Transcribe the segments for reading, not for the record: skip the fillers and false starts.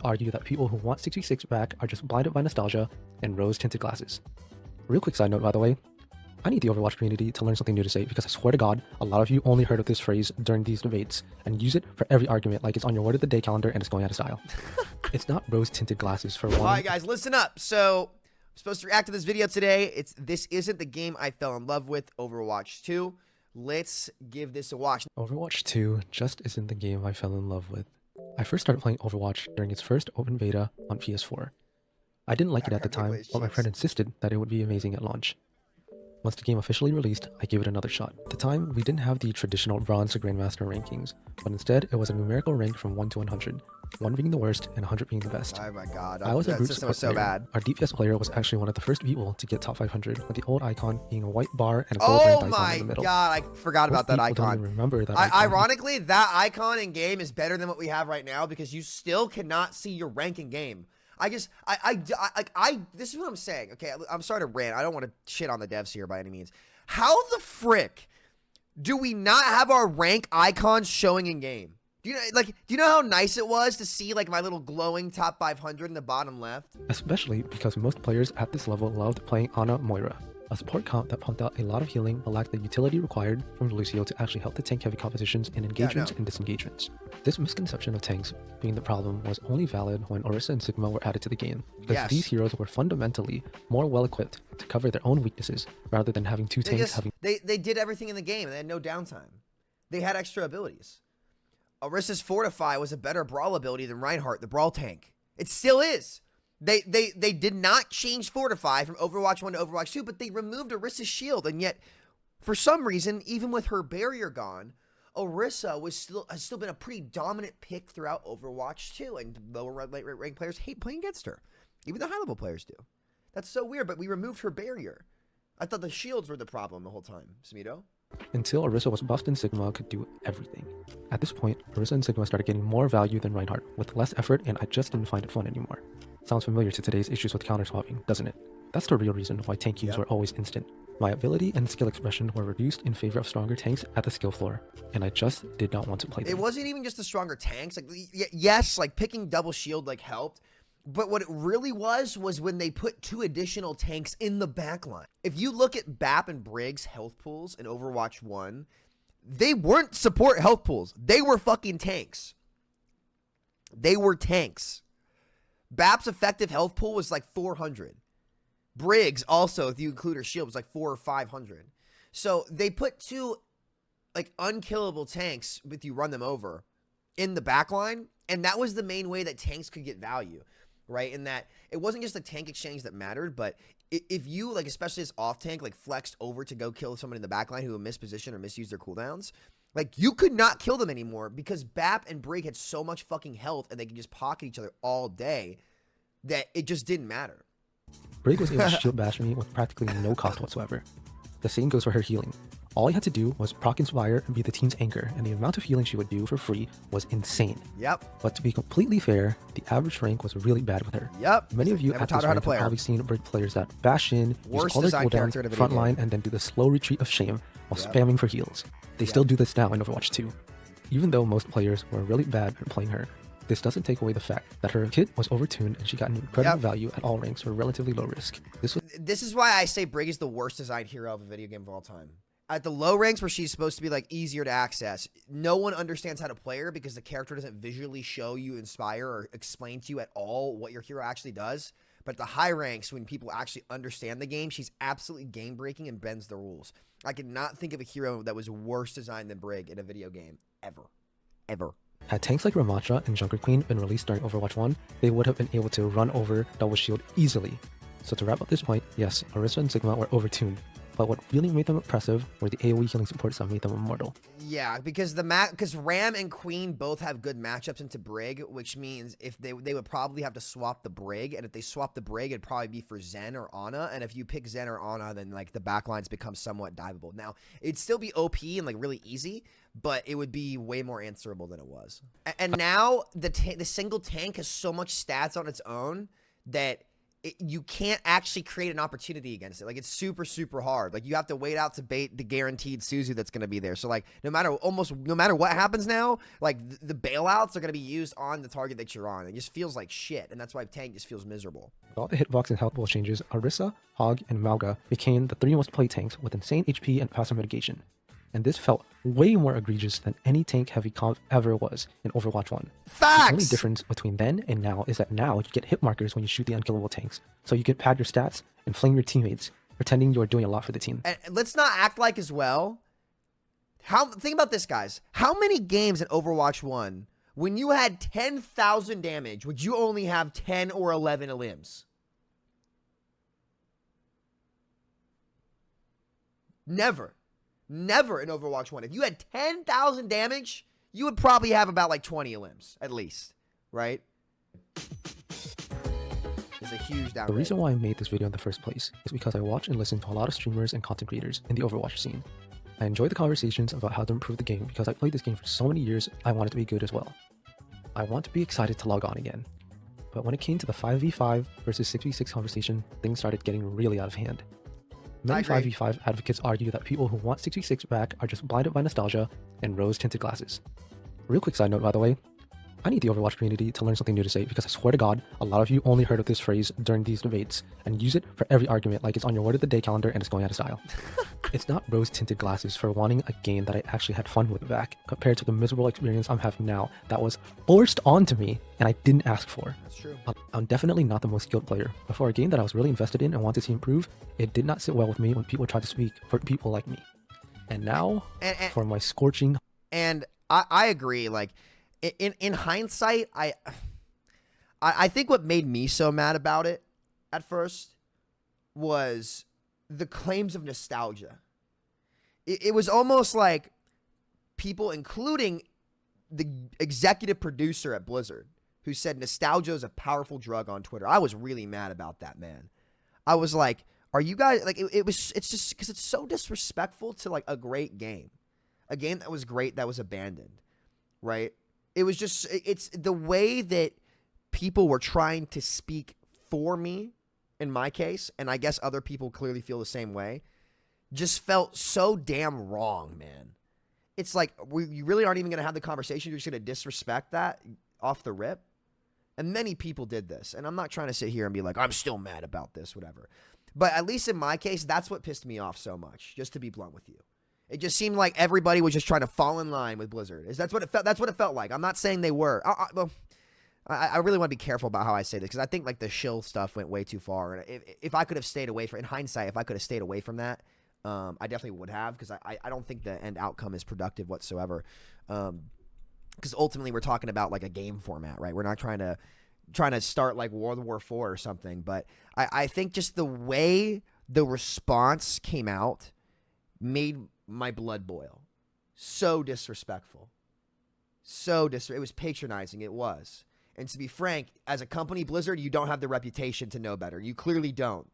argue that people who want 6v6 back are just blinded by nostalgia and rose-tinted glasses. Real quick side note, by the way, I need the Overwatch community to learn something new to say, because I swear to God, a lot of you only heard of this phrase during these debates and use it for every argument like it's on your word of the day calendar and it's going out of style. It's not rose-tinted glasses for one. Alright guys, listen up. So, I'm supposed to react to this video today. This isn't the game I fell in love with, Overwatch 2. Let's give this a watch. Overwatch 2 just isn't the game I fell in love with. I first started playing Overwatch during its first open beta on PS4. I didn't like it at the time, but my friend insisted that it would be amazing at launch. Once the game officially released, I gave it another shot. At the time, we didn't have the traditional Bronze to Grandmaster rankings, but instead it was a numerical rank from 1 to 100, 1 being the worst and 100 being the best. Oh my god, I was a that group system support was so player. bad. Our DPS player was actually one of the first people to get top 500, with the old icon being a white bar and a gold ranked icon in the middle. Oh my god, I forgot about that icon. Don't even remember that icon. Ironically, that icon in game is better than what we have right now because you still cannot see your rank in game. This is what I'm saying. Okay, I'm sorry to rant. I don't want to shit on the devs here by any means. How the frick do we not have our rank icons showing in game? Do you know how nice it was to see like my little glowing top 500 in the bottom left? Especially because most players at this level loved playing Ana Moira, a support comp that pumped out a lot of healing but lacked the utility required from Lucio to actually help the tank heavy compositions in engagements and disengagements. This misconception of tanks being the problem was only valid when Orisa and Sigma were added to the game, because these heroes were fundamentally more well equipped to cover their own weaknesses rather than having two tanks They did everything in the game and they had no downtime. They had extra abilities. Orisa's Fortify was a better brawl ability than Reinhardt, the brawl tank. It still is. They did not change Fortify from Overwatch 1 to Overwatch 2, but they removed Orisa's shield, and yet, for some reason, even with her barrier gone, Orisa has still been a pretty dominant pick throughout Overwatch 2, and lower rank players hate playing against her. Even the high-level players do. That's so weird, but we removed her barrier. I thought the shields were the problem the whole time, Samito. Until Orisa was buffed and Sigma could do everything. At this point, Orisa and Sigma started getting more value than Reinhardt, with less effort, and I just didn't find it fun anymore. Sounds familiar to today's issues with counter-swapping, doesn't it? That's the real reason why tank queues were always instant. My ability and skill expression were reduced in favor of stronger tanks at the skill floor, and I just did not want to play them. It wasn't even just the stronger tanks. Like, yes, like picking double shield like helped, but what it really was when they put 2 additional tanks in the backline. If you look at BAP and Briggs' health pools in Overwatch 1, they weren't support health pools. They were fucking tanks. They were tanks. BAP's effective health pool was like 400. Briggs also, if you include her shield, was like 400 or 500. So they put 2 like unkillable tanks with you run them over in the backline, and that was the main way that tanks could get value, right? In that it wasn't just the tank exchange that mattered, but if you, like, especially as off tank, like flexed over to go kill someone in the backline who mispositioned or misused their cooldowns, like, you could not kill them anymore because BAP and Brig had so much fucking health and they could just pocket each other all day that it just didn't matter. Brig was able to shield bash me with practically no cost whatsoever. The same goes for her healing. All I had to do was proc Inspire and be the team's anchor, and the amount of healing she would do for free was insane. Yep. But to be completely fair, the average rank was really bad with her. Yep. Many of you at this rank have probably seen Brig players that bash in, use all their cooldowns, frontline, and then do the slow retreat of shame while spamming for heals. They still do this now in Overwatch 2. Even though most players were really bad at playing her, this doesn't take away the fact that her kit was overtuned and she got an incredible value at all ranks for relatively low risk. This is why I say Brig is the worst designed hero of a video game of all time. At the low ranks where she's supposed to be like easier to access, no one understands how to play her because the character doesn't visually show you, inspire, or explain to you at all what your hero actually does. But at the high ranks, when people actually understand the game, she's absolutely game breaking and bends the rules. I cannot think of a hero that was worse designed than Brig in a video game ever. Ever. Had tanks like Ramattra and Junker Queen been released during Overwatch 1, they would have been able to run over double shield easily. So to wrap up this point, yes, Orisa and Sigma were overtuned, but what really made them impressive were the AoE healing supports that made them immortal. Yeah, because Ram and Queen both have good matchups into Brig, which means if they would probably have to swap the Brig, and if they swap the Brig, it'd probably be for Zen or Ana, and if you pick Zen or Ana, then like the backlines become somewhat diveable. Now, it'd still be OP and like really easy, but it would be way more answerable than it was. And now the single tank has so much stats on its own that you can't actually create an opportunity against it. Like, it's super, super hard. Like, you have to wait out to bait the guaranteed Suzu that's going to be there. So, like, no matter what happens now, like, the bailouts are going to be used on the target that you're on. It just feels like shit, and that's why tank just feels miserable. With all the hitbox and health pool changes, Orisa, Hog, and Mauga became the 3 most played tanks with insane HP and passive mitigation. And this felt way more egregious than any tank heavy comp ever was in Overwatch 1. Facts! The only difference between then and now is that now you get hit markers when you shoot the unkillable tanks, so you can pad your stats and flame your teammates, pretending you're doing a lot for the team. And let's not act like as well. Think about this, guys. How many games in Overwatch 1, when you had 10,000 damage, would you only have 10 or 11 limbs? Never. Never in Overwatch 1. If you had 10,000 damage, you would probably have about like 20 limbs, at least, right? It's a huge downgrade. The reason why I made this video in the first place is because I watch and listen to a lot of streamers and content creators in the Overwatch scene. I enjoy the conversations about how to improve the game because I played this game for so many years, I want it to be good as well. I want to be excited to log on again. But when it came to the 5v5 versus 6v6 conversation, things started getting really out of hand. Many 5v5 advocates argue that people who want 6v6 back are just blinded by nostalgia and rose-tinted glasses. Real quick side note, by the way, I need the Overwatch community to learn something new to say because I swear to God, a lot of you only heard of this phrase during these debates and use it for every argument like it's on your word of the day calendar and it's going out of style. It's not rose-tinted glasses for wanting a game that I actually had fun with back compared to the miserable experience I'm having now that was forced onto me and I didn't ask for. That's true. I'm definitely not the most skilled player, but for a game that I was really invested in and wanted to see improve, it did not sit well with me when people tried to speak for people like me. And now, for my scorching... And I agree, like, in hindsight, I think what made me so mad about it at first was the claims of nostalgia. It was almost like people, including the executive producer at Blizzard, who said nostalgia is a powerful drug on Twitter. I was really mad about that, man. I was like, are you guys, like, it's just because it's so disrespectful to, like, a great game. A game that was great that was abandoned, right? It was just, it's the way that people were trying to speak for me, in my case, and I guess other people clearly feel the same way, just felt so damn wrong, man. It's like, you really aren't even going to have the conversation. You're just going to disrespect that off the rip. And many people did this. And I'm not trying to sit here and be like, I'm still mad about this, whatever. But at least in my case, that's what pissed me off so much, just to be blunt with you. It just seemed like everybody was just trying to fall in line with Blizzard. That's what it felt like. I'm not saying they were. I really want to be careful about how I say this because I think like the shill stuff went way too far. And if I could have stayed away from, in hindsight, if I could have stayed away from that, I definitely would have because I don't think the end outcome is productive whatsoever. Because ultimately we're talking about like a game format, right? We're not trying to start like World War IV or something. But I think just the way the response came out made my blood boil. So disrespectful. It was patronizing. It was. And to be frank, as a company, Blizzard, you don't have the reputation to know better. You clearly don't.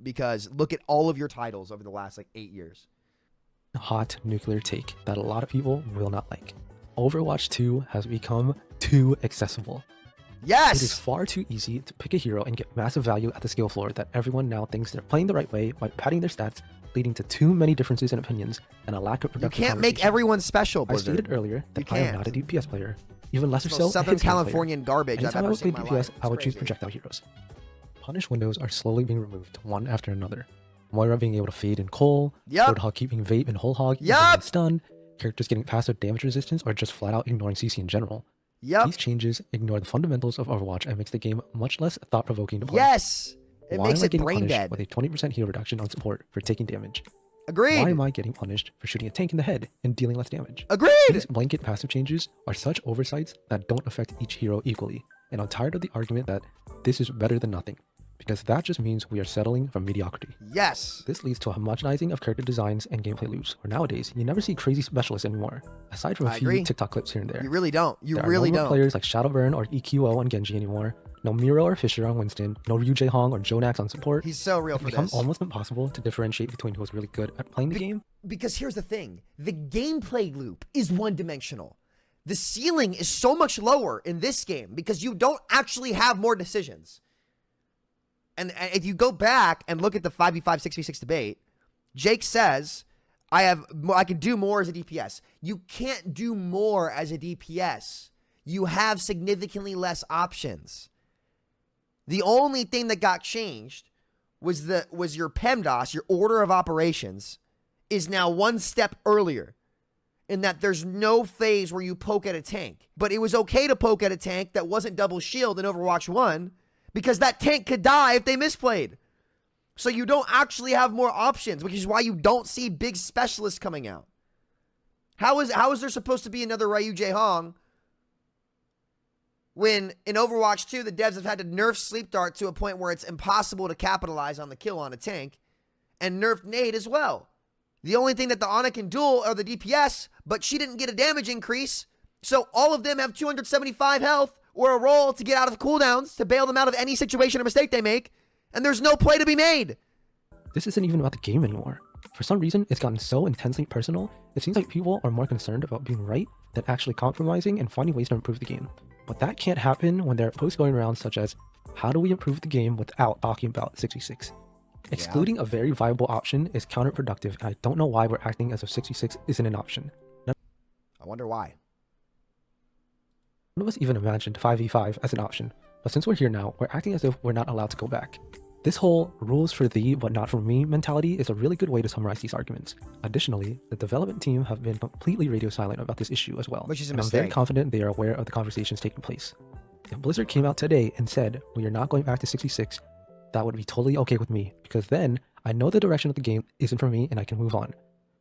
Because look at all of your titles over the last like 8 years. Hot nuclear take that a lot of people will not like. Overwatch 2 has become too accessible. Yes! It is far too easy to pick a hero and get massive value at the skill floor that everyone now thinks they're playing the right way by padding their stats, leading to too many differences in opinions and a lack of productive You can't make everyone special, Blizzard. I stated earlier that I am not a DPS player, even lesser so Southern Californian garbage I've ever seen in my life. I would choose projectile heroes. Punish windows are slowly being removed one after another. Moira being able to fade in Cole, Roadhog keeping vape and whole hog, stun, characters getting passive damage resistance, or just flat out ignoring CC in general. These changes ignore the fundamentals of Overwatch and makes the game much less thought-provoking to play. Yes! It makes it brain dead. With a 20% heal reduction on support for taking damage. Agreed. Why am I getting punished for shooting a tank in the head and dealing less damage? Agreed. These blanket passive changes are such oversights that don't affect each hero equally, and I'm tired of the argument that this is better than nothing, because that just means we are settling for mediocrity. Yes. This leads to a homogenizing of character designs and gameplay loops, where nowadays you never see crazy specialists anymore, aside from a few TikTok clips here and there. You really don't. There are no more players like Shadowburn or EQO on Genji anymore. No Miro or Fisher on Winston, no Ryu Jae-hong or Jonax on support. He's so real for this. It's become almost impossible to differentiate between who's really good at playing the game. Because here's the thing. The gameplay loop is one-dimensional. The ceiling is so much lower in this game because you don't actually have more decisions. And if you go back and look at the 5v5, 6v6 debate, Jake says, I can do more as a DPS. You can't do more as a DPS. You have significantly less options. The only thing that got changed was your PEMDAS, your order of operations, is now one step earlier in that there's no phase where you poke at a tank. But it was okay to poke at a tank that wasn't double shield in Overwatch 1 because that tank could die if they misplayed. So you don't actually have more options, which is why you don't see big specialists coming out. How is there supposed to be another Ryu Jae Hong when in Overwatch 2, the devs have had to nerf Sleep Dart to a point where it's impossible to capitalize on the kill on a tank, and nerf Nade as well? The only thing that the Ana can duel are the DPS, but she didn't get a damage increase, so all of them have 275 health or a roll to get out of cooldowns to bail them out of any situation or mistake they make, and there's no play to be made. This isn't even about the game anymore. For some reason, it's gotten so intensely personal, it seems like people are more concerned about being right than actually compromising and finding ways to improve the game. But that can't happen when there are posts going around such as, how do we improve the game without talking about 6v6? Excluding a very viable option is counterproductive, and I don't know why we're acting as if 6v6 isn't an option. I wonder why. None of us even imagined 5v5 as an option, but since we're here now, we're acting as if we're not allowed to go back. This whole rules for thee but not for me mentality is a really good way to summarize these arguments. Additionally, the development team have been completely radio silent about this issue as well, which is a and mistake. I'm very confident they are aware of the conversations taking place. If Blizzard came out today and said, we are not going back to 66, that would be totally okay with me, because then I know the direction of the game isn't for me and I can move on.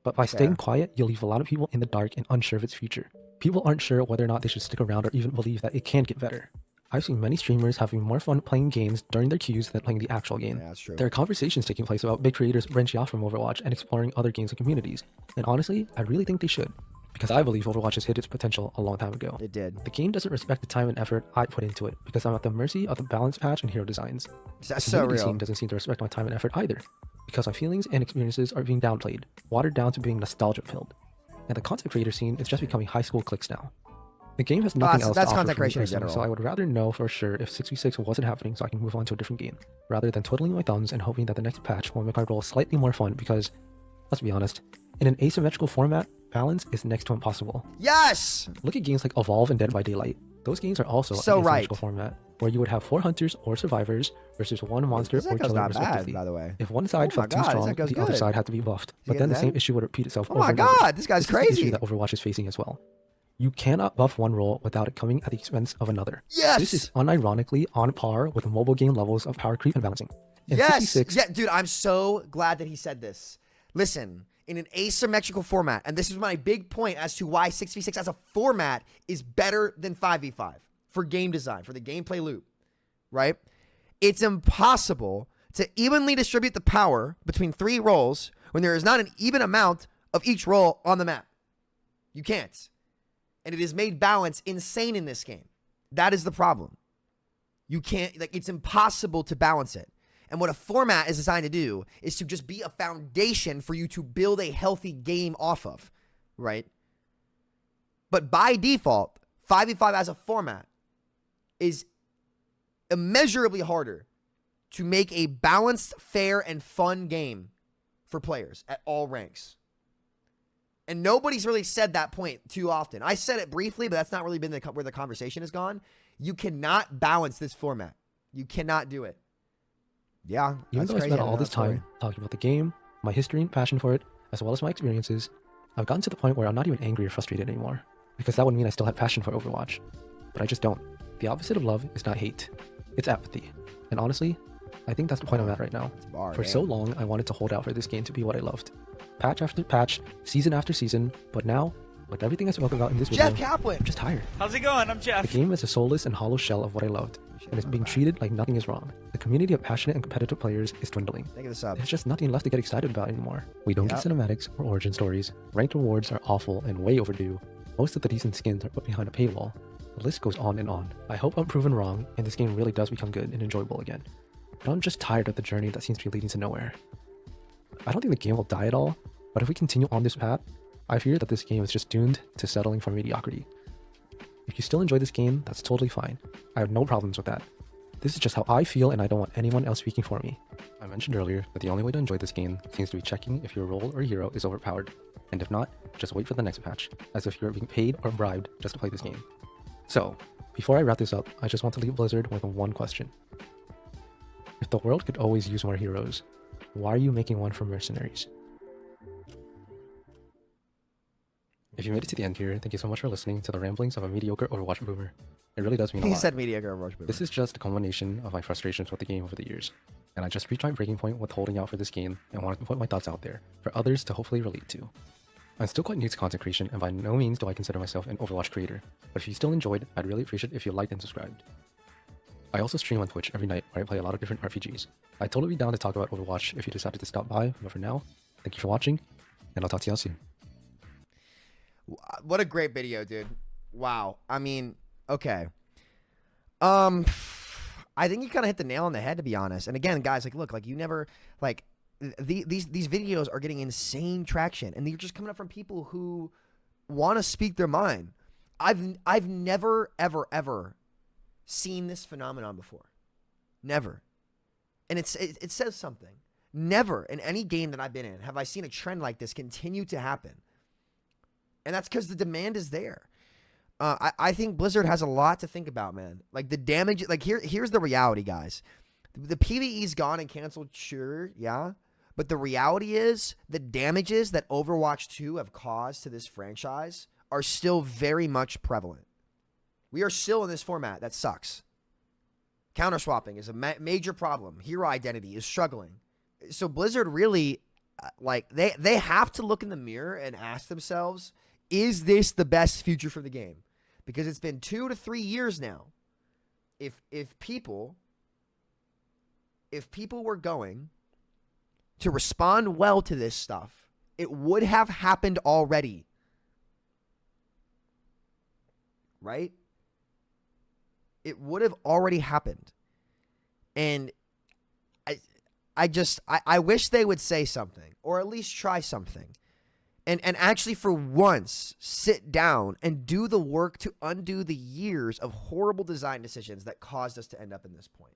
But by staying quiet, you'll leave a lot of people in the dark and unsure of its future. People aren't sure whether or not they should stick around or even believe that it can get better. I've seen many streamers having more fun playing games during their queues than playing the actual game. Yeah, that's true. There are conversations taking place about big creators branching off from Overwatch and exploring other games and communities. And honestly, I really think they should, because I believe Overwatch has hit its potential a long time ago. It did. The game doesn't respect the time and effort I put into it, because I'm at the mercy of the balance patch and hero designs. That's the so community real. scene doesn't seem to respect my time and effort either, because my feelings and experiences are being downplayed, watered down to being nostalgia-filled. And the content creator scene is just becoming high school cliques now. The game has nothing else to offer content for me creation in personally, general. so I would rather know for sure if 6v6 wasn't happening so I can move on to a different game, rather than twiddling my thumbs and hoping that the next patch will make my role slightly more fun because, let's be honest, in an asymmetrical format, balance is next to impossible. Yes! Look at games like Evolve and Dead by Daylight. Those games are also So an asymmetrical right. format, where you would have 4 hunters or survivors versus 1 monster This or echo's killer not bad, respectively. by the way. If one side Oh my felt too God, this strong, echo's the other good. side had to be buffed, but you then the get same that? issue would repeat itself Oh over my and over. God, this guy's This is the crazy. issue that Overwatch is facing as well. You cannot buff one role without it coming at the expense of another. Yes! This is unironically on par with mobile game levels of power creep and balancing. In Yes! 66, Yeah, dude, I'm so glad that he said this. Listen, in an asymmetrical format, and this is my big point as to why 6v6 as a format is better than 5v5 for game design, for the gameplay loop, right? It's impossible to evenly distribute the power between 3 roles when there is not an even amount of each role on the map. You can't. And it has made balance insane in this game. That is the problem. You can't, like, it's impossible to balance it. And what a format is designed to do is to just be a foundation for you to build a healthy game off of, right? But by default, 5v5 as a format is immeasurably harder to make a balanced, fair, and fun game for players at all ranks. And nobody's really said that point too often. I said it briefly, but that's not really been where the conversation has gone. You cannot balance this format. You cannot do it. Yeah, even that's though I crazy. spent all this time talking about the game, my history and passion for it, as well as my experiences, I've gotten to the point where I'm not even angry or frustrated anymore, because that would mean I still had passion for Overwatch. But I just don't. The opposite of love is not hate. It's apathy. And honestly, I think that's the point I'm at right now. For so long, I wanted to hold out for this game to be what I loved. Patch after patch, season after season, but now, with everything I spoke about in this video, Jeff Kaplan. I'm just tired. How's it going? I'm Jeff. The game is a soulless and hollow shell of what I loved, and it's being treated like nothing is wrong. The community of passionate and competitive players is dwindling. Thank you this up. There's just nothing left to get excited about anymore. We don't get cinematics or origin stories. Ranked rewards are awful and way overdue. Most of the decent skins are put behind a paywall. The list goes on and on. I hope I'm proven wrong and this game really does become good and enjoyable again. But I'm just tired of the journey that seems to be leading to nowhere. I don't think the game will die at all, but if we continue on this path, I fear that this game is just doomed to settling for mediocrity. If you still enjoy this game, that's totally fine. I have no problems with that. This is just how I feel, and I don't want anyone else speaking for me. I mentioned earlier that the only way to enjoy this game seems to be checking if your role or hero is overpowered, and if not, just wait for the next patch, as if you're being paid or bribed just to play this game. So, before I wrap this up, I just want to leave Blizzard with one question. If the world could always use more heroes, why are you making one for mercenaries? If you made it to the end here, thank you so much for listening to the ramblings of a mediocre Overwatch boomer. It really does mean a lot. He said mediocre Overwatch boomer. This is just a culmination of my frustrations with the game over the years, and I just reached my breaking point with holding out for this game and wanted to put my thoughts out there for others to hopefully relate to. I'm still quite new to content creation, and by no means do I consider myself an Overwatch creator, but if you still enjoyed, I'd really appreciate if you liked and subscribed. I also stream on Twitch every night where I play a lot of different RPGs. I'd totally be down to talk about Overwatch if you decided to stop by, but for now, thank you for watching, and I'll talk to y'all soon. What a great video, dude. Wow. I mean, okay. I think you kind of hit the nail on the head, to be honest. And again, guys, like, look, like, you never, like, these videos are getting insane traction, and they're just coming up from people who want to speak their mind. I've never, ever seen this phenomenon before. Never. And it says something. Never in any game that I've been in have I seen a trend like this continue to happen. And that's because the demand is there. I think Blizzard has a lot to think about, man. Like, the damage, like, here's the reality, guys. The PvE's gone and canceled, sure, yeah. But the reality is the damages that Overwatch 2 have caused to this franchise are still very much prevalent. We are still in this format. That sucks. Counter-swapping is a major problem. Hero identity is struggling. So Blizzard really, like, they have to look in the mirror and ask themselves, is this the best future for the game? Because it's been 2 to 3 years now. If people were going to respond well to this stuff, it would have happened already. Right? It would have already happened. And I wish they would say something, or at least try something. And actually, for once, sit down and do the work to undo the years of horrible design decisions that caused us to end up in this point.